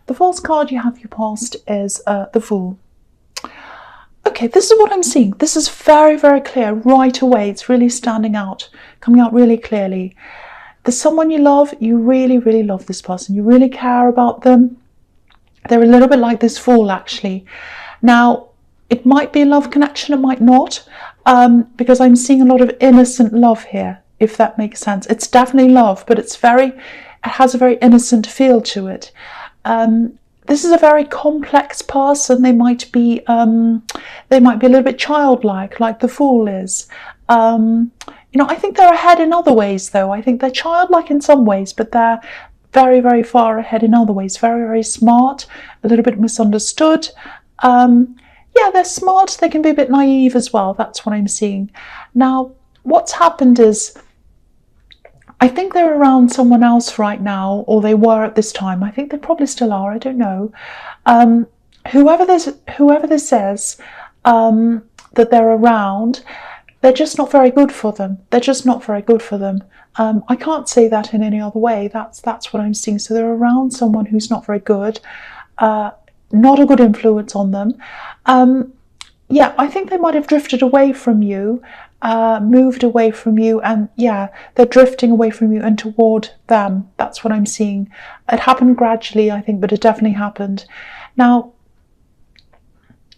The false card you have your past is the Fool. Okay, this is what I'm seeing. This is very, very clear right away. It's really standing out, coming out really clearly. There's someone you love. You really, really love this person. You really care about them. They're a little bit like this Fool, actually. Now, it might be a love connection, it might not, because I'm seeing a lot of innocent love here, if that makes sense. It's definitely love, but it has a very innocent feel to it. This is a very complex person. They might be a little bit childlike, like the Fool is. I think they're ahead in other ways, though. I think they're childlike in some ways, but they're very, very far ahead in other ways. Very, very smart, a little bit misunderstood. Yeah, they're smart. They can be a bit naive as well. That's what I'm seeing. Now, what's happened is, I think they're around someone else right now, or they were at this time. I think they probably still are. I don't know. Whoever this is that they're around, they're just not very good for them. They're just not very good for them. I can't say that in any other way. That's what I'm seeing. So they're around someone who's not very good. Not a good influence on them. Yeah, I think they might have drifted away from you, moved away from you, and yeah, they're drifting away from you and toward them. That's what I'm seeing. It happened gradually, I think, but it definitely happened. Now,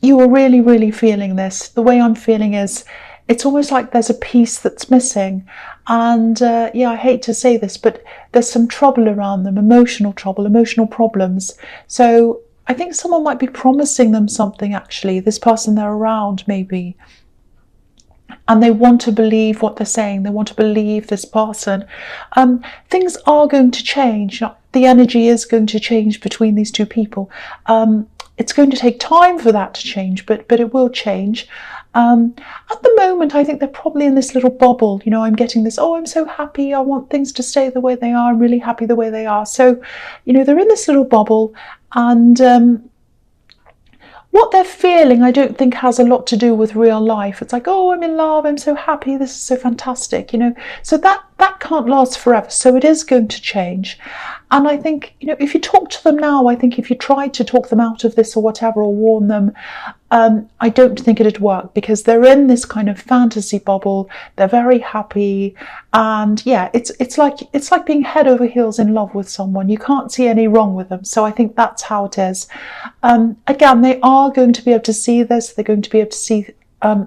you are really, really feeling this. The way I'm feeling is, it's almost like there's a piece that's missing. And yeah, I hate to say this, but there's some trouble around them, emotional trouble, emotional problems. So I think someone might be promising them something, actually, this person they're around, maybe. And they want to believe what they're saying. They want to believe this person. Things are going to change. The energy is going to change between these two people. It's going to take time for that to change, but it will change. At the moment, I think they're probably in this little bubble. I'm getting this, oh, I'm so happy. I want things to stay the way they are. I'm really happy the way they are. So, they're in this little bubble, and what they're feeling, I don't think has a lot to do with real life. It's like, oh, I'm in love, I'm so happy, this is so fantastic, So that can't last forever. So it is going to change. And I think, if you talk to them now, I think if you tried to talk them out of this or whatever, or warn them, I don't think it'd work, because they're in this kind of fantasy bubble. They're very happy. And yeah, it's like being head over heels in love with someone. You can't see any wrong with them. So I think that's how it is. Again, they are going to be able to see this. They're going to be able to see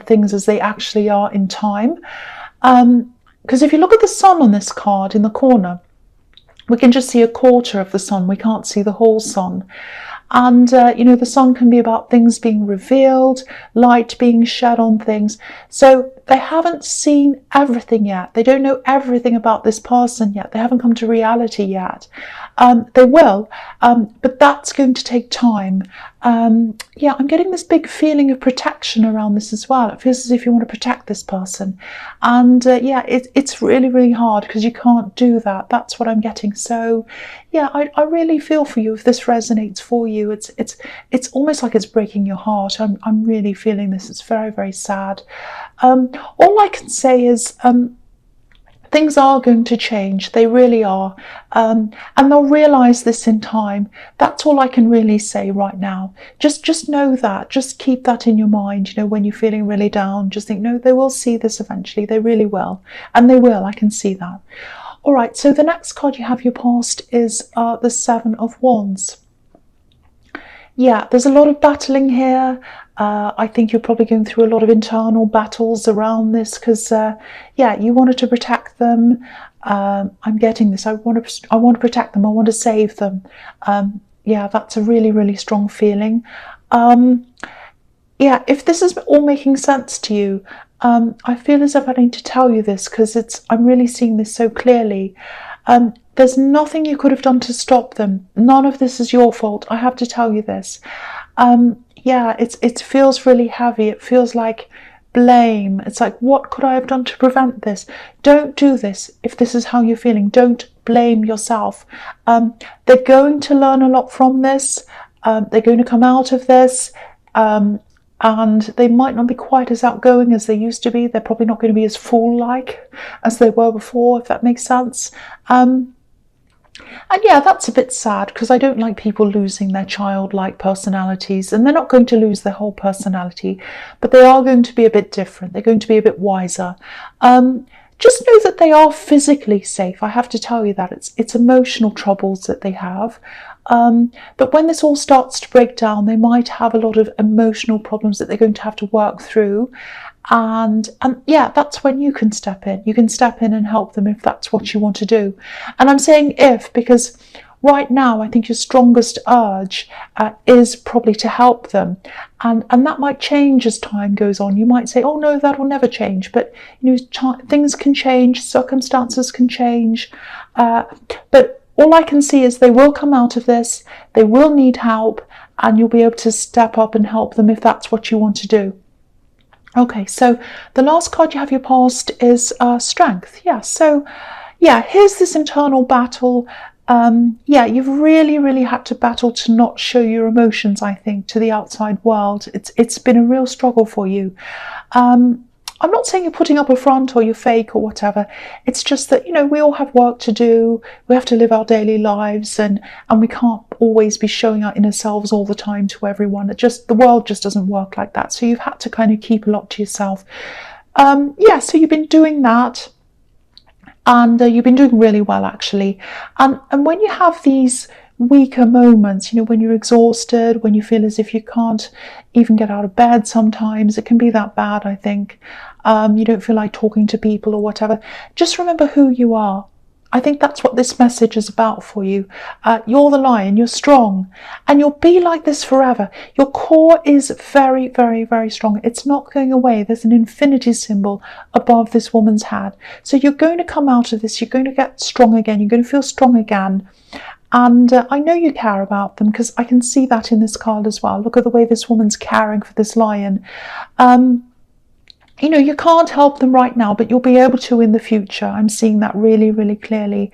things as they actually are in time. Because if you look at the sun on this card in the corner, we can just see a quarter of the sun. We can't see the whole sun. And, the sun can be about things being revealed, light being shed on things. So they haven't seen everything yet. They don't know everything about this person yet. They haven't come to reality yet. They will, but that's going to take time. Yeah, I'm getting this big feeling of protection around this as well. It feels as if you want to protect this person. And yeah, it's really, really hard, because you can't do that. That's what I'm getting. So yeah, I really feel for you if this resonates for you. It's almost like it's breaking your heart. I'm really feeling this. It's very, very sad. All I can say is, things are going to change. They really are. And they'll realise this in time. That's all I can really say right now. Just know that. Just keep that in your mind. When you're feeling really down, just think, no, they will see this eventually. They really will. And they will. I can see that. All right. So the next card you have your past is the Seven of Wands. Yeah, there's a lot of battling here. I think you're probably going through a lot of internal battles around this, because yeah, you wanted to protect them. I'm getting this. I want to protect them. I want to save them. Yeah, that's a really, really strong feeling. Yeah, if this is all making sense to you, I feel as if I need to tell you this, because I'm really seeing this so clearly. There's nothing you could have done to stop them. None of this is your fault. I have to tell you this. Yeah, it feels really heavy. It feels like blame. It's like, what could I have done to prevent this? Don't do this if this is how you're feeling. Don't blame yourself. They're going to learn a lot from this. They're going to come out of this. And they might not be quite as outgoing as they used to be. They're probably not going to be as fool-like as they were before, if that makes sense. And yeah, that's a bit sad because I don't like people losing their childlike personalities, and they're not going to lose their whole personality, but they are going to be a bit different. They're going to be a bit wiser. Just know that they are physically safe. I have to tell you that it's emotional troubles that they have. But when this all starts to break down, they might have a lot of emotional problems that they're going to have to work through. And yeah, that's when you can step in. You can step in and help them if that's what you want to do. And I'm saying if because right now I think your strongest urge is probably to help them, and that might change as time goes on. You might say, oh no, that will never change, but you know, things can change, circumstances can change, but all I can see is they will come out of this, they will need help, and you'll be able to step up and help them if that's what you want to do. Okay, so the last card you have your past is strength. Yeah, so yeah, here's this internal battle. Yeah, you've really had to battle to not show your emotions, I think, to the outside world. It's been a real struggle for you. I'm not saying you're putting up a front or you're fake or whatever. It's just that, you know, we all have work to do. We have to live our daily lives, and we can't always be showing our inner selves all the time to everyone. The world just doesn't work like that. So you've had to kind of keep a lot to yourself. Yeah, so you've been doing that, and you've been doing really well, actually. And when you have these weaker moments, you know, when you're exhausted, when you feel as if you can't even get out of bed, sometimes it can be that bad, I think. You don't feel like talking to people or whatever. Just remember who you are. I think that's what this message is about for you. You're the lion, you're strong, and you'll be like this forever. Your core is very strong. It's not going away. There's an infinity symbol above this woman's head. So you're going to come out of this, you're going to get strong again, you're going to feel strong again. And I know you care about them because I can see that in this card as well. Look at the way this woman's caring for this lion. You know, you can't help them right now, but you'll be able to in the future. I'm seeing that really clearly.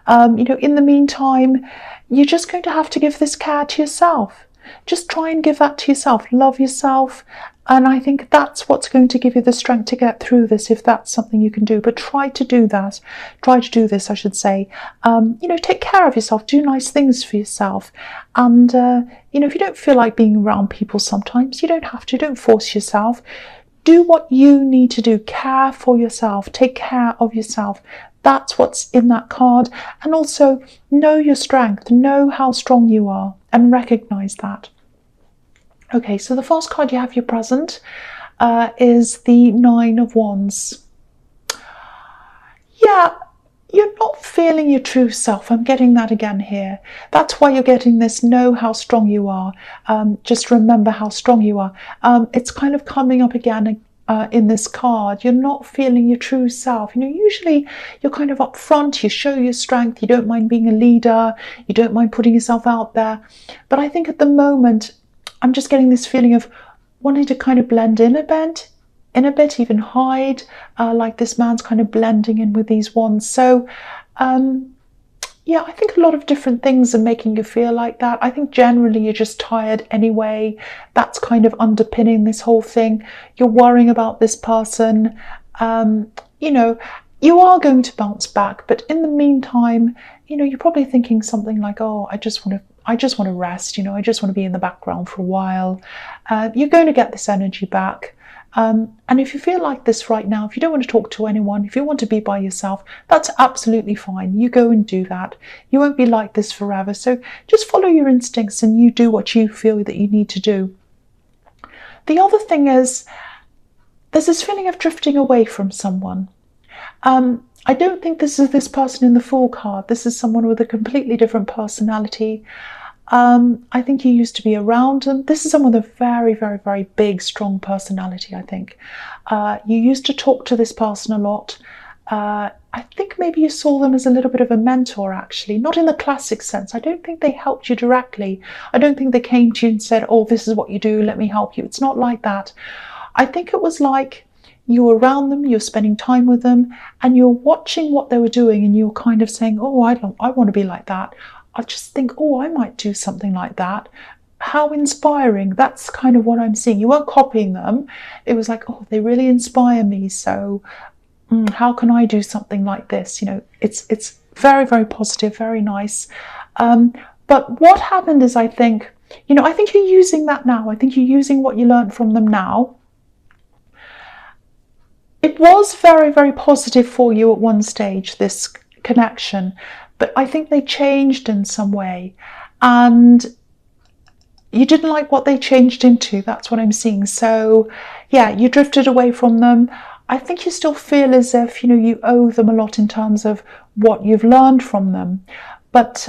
You know, in the meantime, you're just going to have to give this care to yourself. Just try and give that to yourself. Love yourself. And I think that's what's going to give you the strength to get through this, if that's something you can do. But try to do that. Try to do this, I should say. You know, take care of yourself. Do nice things for yourself. And, you know, if you don't feel like being around people sometimes, you don't have to. Don't force yourself. Do what you need to do. Care for yourself. Take care of yourself. That's what's in that card. And also know your strength. Know how strong you are and recognize that. Okay, so the first card you have your present is the Nine of Wands. Yeah, you're not feeling your true self. I'm getting that again here. That's why you're getting this. Know how strong you are. Just remember how strong you are. It's kind of coming up again in this card. You're not feeling your true self. You know, usually you're kind of up front. You show your strength. You don't mind being a leader. You don't mind putting yourself out there. But I think at the moment, I'm just getting this feeling of wanting to kind of blend in a bit, even hide, like this man's kind of blending in with these wands. So, yeah, I think a lot of different things are making you feel like that. I think generally you're just tired anyway. That's kind of underpinning this whole thing. You're worrying about this person. You know, you are going to bounce back, but in the meantime, you know, you're probably thinking something like, oh, I just want to rest, you know, I just want to be in the background for a while. You're going to get this energy back. And if you feel like this right now, if you don't want to talk to anyone, if you want to be by yourself, that's absolutely fine. You go and do that. You won't be like this forever. So just follow your instincts and you do what you feel that you need to do. The other thing is, there's this feeling of drifting away from someone. I don't think this is this person in the Fool card. This is someone with a completely different personality. I think you used to be around them. This is someone with a very big, strong personality, I think. You used to talk to this person a lot. I think maybe you saw them as a little bit of a mentor, actually. Not in the classic sense. I don't think they helped you directly. I don't think they came to you and said, oh, this is what you do, let me help you. It's not like that. I think it was like you were around them, you're spending time with them, and you're watching what they were doing, and you're kind of saying, oh, I want to be like that. I just think, oh, I might do something like that. How inspiring. That's kind of what I'm seeing. You weren't copying them. It was like, oh, they really inspire me. So how can I do something like this? You know, it's Very, very positive, very nice. But what happened is, I think you're using that now. I think you're using what you learned from them now. It was very, very positive for you at one stage, this connection, but I think they changed in some way, and you didn't like what they changed into. That's what I'm seeing. So yeah, you drifted away from them. I think you still feel as if you owe them a lot in terms of what you've learned from them, but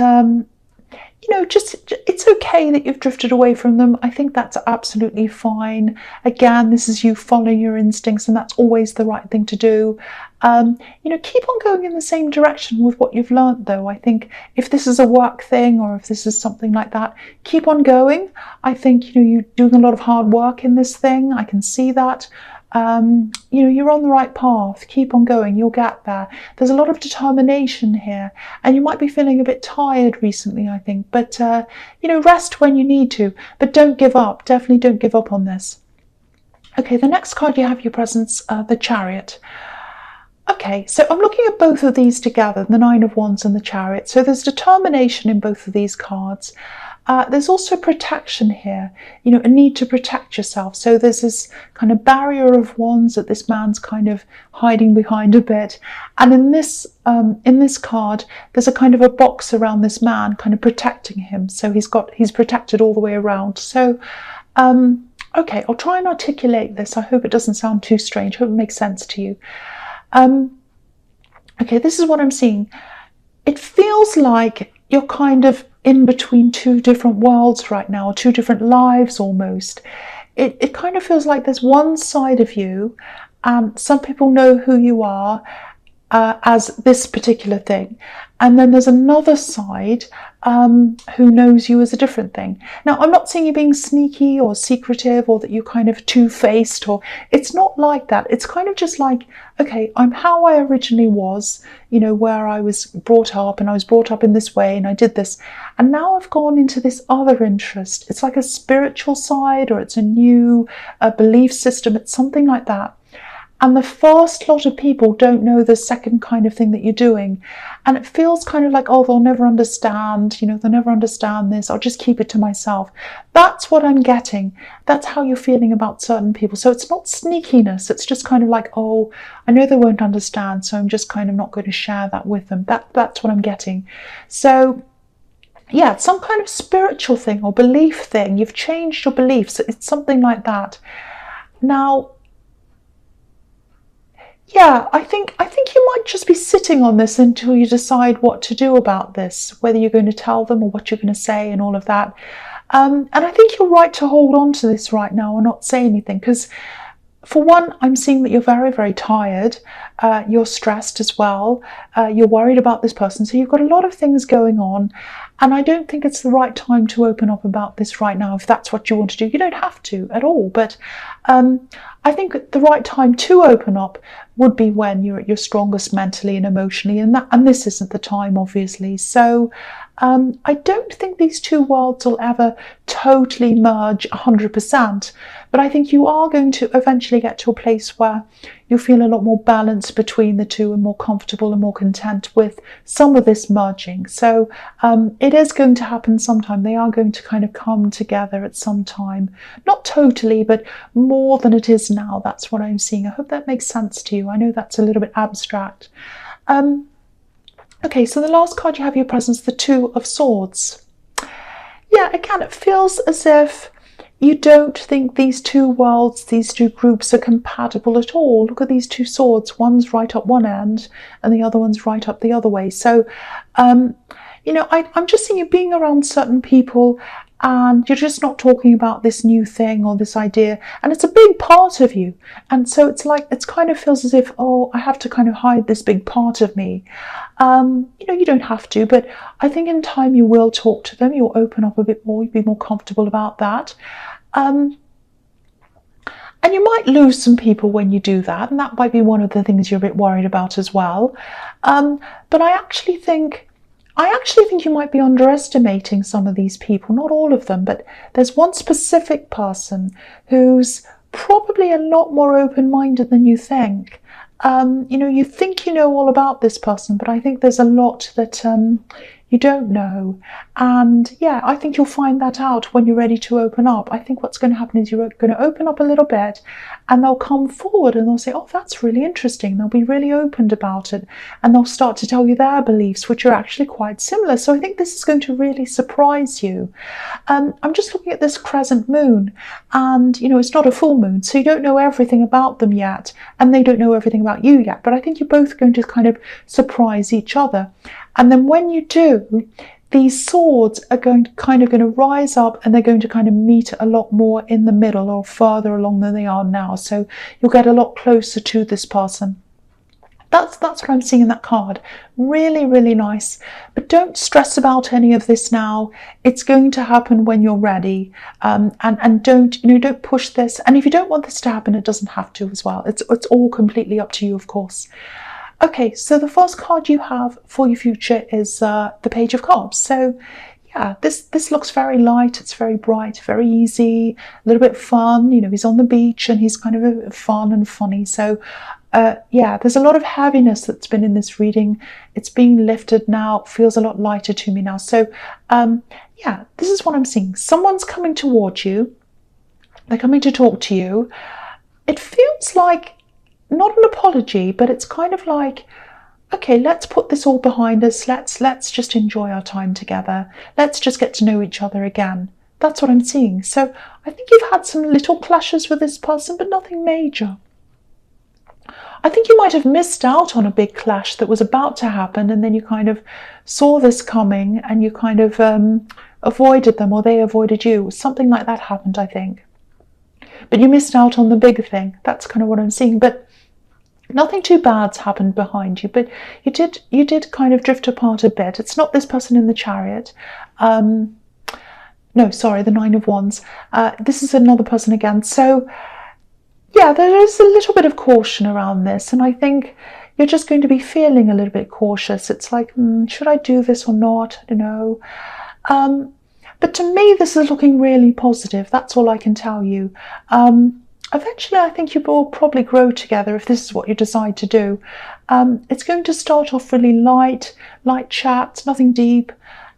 just it's okay that you've drifted away from them. I think that's absolutely fine. Again, this is you following your instincts, and that's always the right thing to do. Keep on going in the same direction with what you've learned, though. I think if this is a work thing or if this is something like that, keep on going. I think you're doing a lot of hard work in this thing. I can see that. You're on the right path. Keep on going. You'll get there. There's a lot of determination here, and you might be feeling a bit tired recently, I think, but rest when you need to, but don't give up. Definitely don't give up on this. Okay, the next card you have your presence, the Chariot. Okay, so I'm looking at both of these together, the Nine of Wands and the Chariot. So there's determination in both of these cards. There's also protection here, a need to protect yourself. So there's this kind of barrier of wands that this man's kind of hiding behind a bit. And in this card, there's a kind of a box around this man, kind of protecting him. So he's protected all the way around. So, okay, I'll try and articulate this. I hope it doesn't sound too strange. I hope it makes sense to you. Okay, this is what I'm seeing. It feels like you're kind of in between two different worlds right now, two different lives almost. It kind of feels like there's one side of you, and some people know who you are as this particular thing, and then there's another side who knows you as a different thing. Now, I'm not saying you're being sneaky or secretive or that you're kind of two-faced, or it's not like that. It's kind of just like, okay, I'm how I originally was, where I was brought up, and I was brought up in this way, and I did this, and now I've gone into this other interest. It's like a spiritual side, or it's a new belief system. It's something like that. And the first lot of people don't know the second kind of thing that you're doing. And it feels kind of like, oh, they'll never understand, they'll never understand this. I'll just keep it to myself. That's what I'm getting. That's how you're feeling about certain people. So it's not sneakiness. It's just kind of like, oh, I know they won't understand, so I'm just kind of not going to share that with them. That's what I'm getting. So yeah, it's some kind of spiritual thing or belief thing. You've changed your beliefs. It's something like that. Now, yeah, I think you might just be sitting on this until you decide what to do about this, whether you're going to tell them or what you're going to say and all of that. And I think you're right to hold on to this right now and not say anything, because for one, I'm seeing that you're very, very tired. You're stressed as well. You're worried about this person. So you've got a lot of things going on. And I don't think it's the right time to open up about this right now, if that's what you want to do. You don't have to at all. But I think the right time to open up would be when you're at your strongest mentally and emotionally. And this isn't the time, obviously. So I don't think these two worlds will ever totally merge 100%. But I think you are going to eventually get to a place where you'll feel a lot more balanced between the two and more comfortable and more content with some of this merging. So it is going to happen sometime. They are going to kind of come together at some time. Not totally, but more than it is now. That's what I'm seeing. I hope that makes sense to you. I know that's a little bit abstract. Okay, so the last card you have your presence, the Two of Swords. Yeah, again, it feels as if you don't think these two worlds, these two groups are compatible at all. Look at these two swords. One's right up one end and the other one's right up the other way. So, I'm just seeing you being around certain people and you're just not talking about this new thing or this idea. And it's a big part of you. And so it's like, it kind of feels as if, oh, I have to kind of hide this big part of me. You don't have to, but I think in time you will talk to them. You'll open up a bit more. You'll be more comfortable about that. And you might lose some people when you do that. And that might be one of the things you're a bit worried about as well. But I actually think you might be underestimating some of these people, not all of them, but there's one specific person who's probably a lot more open-minded than you think. You know, you think you know all about this person, but I think there's a lot that you don't know. And yeah, I think you'll find that out when you're ready to open up. I think what's going to happen is you're going to open up a little bit and they'll come forward and they'll say, oh, that's really interesting. They'll be really open about it and they'll start to tell you their beliefs, which are actually quite similar. So I think this is going to really surprise you. I'm just looking at this crescent moon and, you know, it's not a full moon, so you don't know everything about them yet and they don't know everything about you yet. But I think you're both going to kind of surprise each other. And then when you do, these swords are going to rise up and they're going to kind of meet a lot more in the middle or further along than they are now. So you'll get a lot closer to this person. That's what I'm seeing in that card. Really, really nice. But don't stress about any of this now. It's going to happen when you're ready. And don't push this. And if you don't want this to happen, it doesn't have to as well. It's all completely up to you, of course. Okay, so the first card you have for your future is the Page of Cups. So yeah, this looks very light, it's very bright, very easy, a little bit fun. You know, he's on the beach and he's kind of fun and funny. So yeah, there's a lot of heaviness that's been in this reading. It's being lifted now, feels a lot lighter to me now. So yeah, this is what I'm seeing. Someone's coming towards you. They're coming to talk to you. It feels like not an apology, but it's kind of like, okay, let's put this all behind us. Let's just enjoy our time together. Let's just get to know each other again. That's what I'm seeing. So I think you've had some little clashes with this person, but nothing major. I think you might have missed out on a big clash that was about to happen, and then you kind of saw this coming and you kind of avoided them, or they avoided you. Something like that happened, I think. But you missed out on the big thing. That's kind of what I'm seeing. But nothing too bad's happened behind you, but you did kind of drift apart a bit. It's not this person in the Chariot. No, sorry, the Nine of Wands. This is another person again. So yeah, there is a little bit of caution around this, and I think you're just going to be feeling a little bit cautious. It's like, should I do this or not? I don't know. But to me, this is looking really positive. That's all I can tell you. Eventually, I think you will probably grow together if this is what you decide to do. It's going to start off really light chat, nothing deep.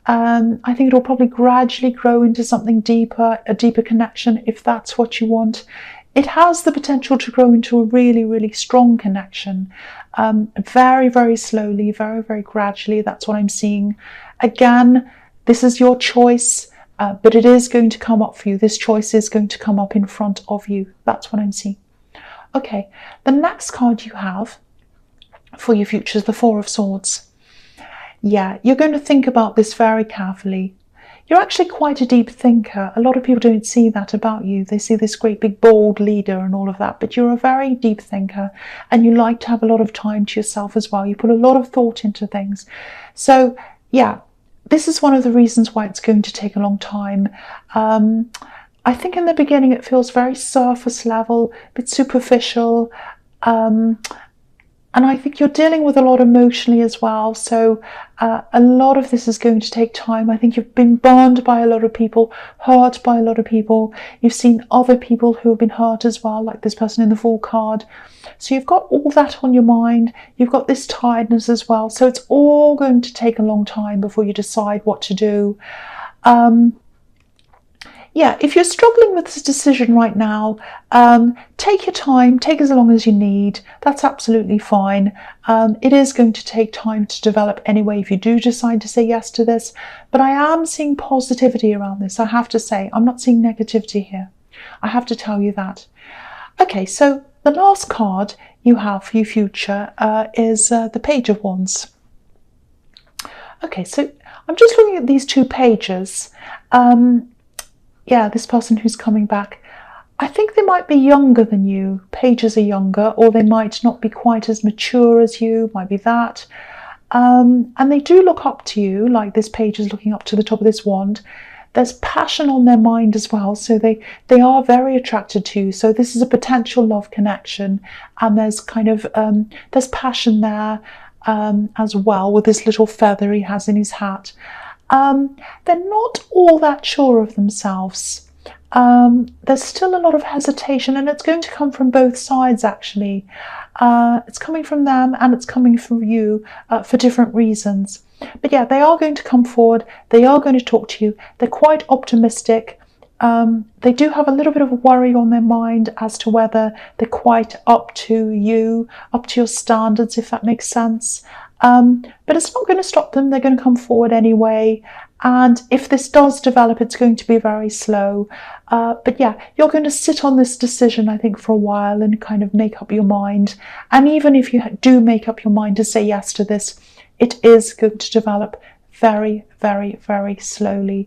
I think it'll probably gradually grow into something deeper, a deeper connection, if that's what you want. It has the potential to grow into a really, really strong connection. Very, very slowly, very, very gradually. That's what I'm seeing. Again, this is your choice. But it is going to come up for you. This choice is going to come up in front of you. That's what I'm seeing. Okay, the next card you have for your future is the Four of Swords. Yeah, you're going to think about this very carefully. You're actually quite a deep thinker. A lot of people don't see that about you. They see this great big bold leader and all of that, but you're a very deep thinker and you like to have a lot of time to yourself as well. You put a lot of thought into things. So yeah, this is one of the reasons why it's going to take a long time. I think in the beginning it feels very surface level, a bit superficial. And I think you're dealing with a lot emotionally as well. So a lot of this is going to take time. I think you've been burned by a lot of people, hurt by a lot of people. You've seen other people who have been hurt as well, like this person in the Fool card. So you've got all that on your mind. You've got this tiredness as well. So it's all going to take a long time before you decide what to do. Yeah, if you're struggling with this decision right now, take your time, take as long as you need. That's absolutely fine. It is going to take time to develop anyway if you do decide to say yes to this. But I am seeing positivity around this, I have to say. I'm not seeing negativity here. I have to tell you that. Okay, so the last card you have for your future is the Page of Wands. Okay, so I'm just looking at these two pages. Yeah, this person who's coming back, I think they might be younger than you. Pages are younger, or they might not be quite as mature as you, might be that. And they do look up to you, like this page is looking up to the top of this wand. There's passion on their mind as well, so they are very attracted to you. So this is a potential love connection, and there's kind of, there's passion there as well, with this little feather he has in his hat. They're not all that sure of themselves. there's still a lot of hesitation, and it's going to come from both sides actually. It's coming from them and it's coming from you for different reasons. But yeah, they are going to come forward, they are going to talk to you, they're quite optimistic. They do have a little bit of a worry on their mind as to whether they're quite up to you, up to your standards, if that makes sense. But it's not going to stop them, they're going to come forward anyway. And if this does develop, it's going to be very slow. But yeah, you're going to sit on this decision, I think, for a while and kind of make up your mind. And even if you do make up your mind to say yes to this, it is going to develop very, very, very slowly.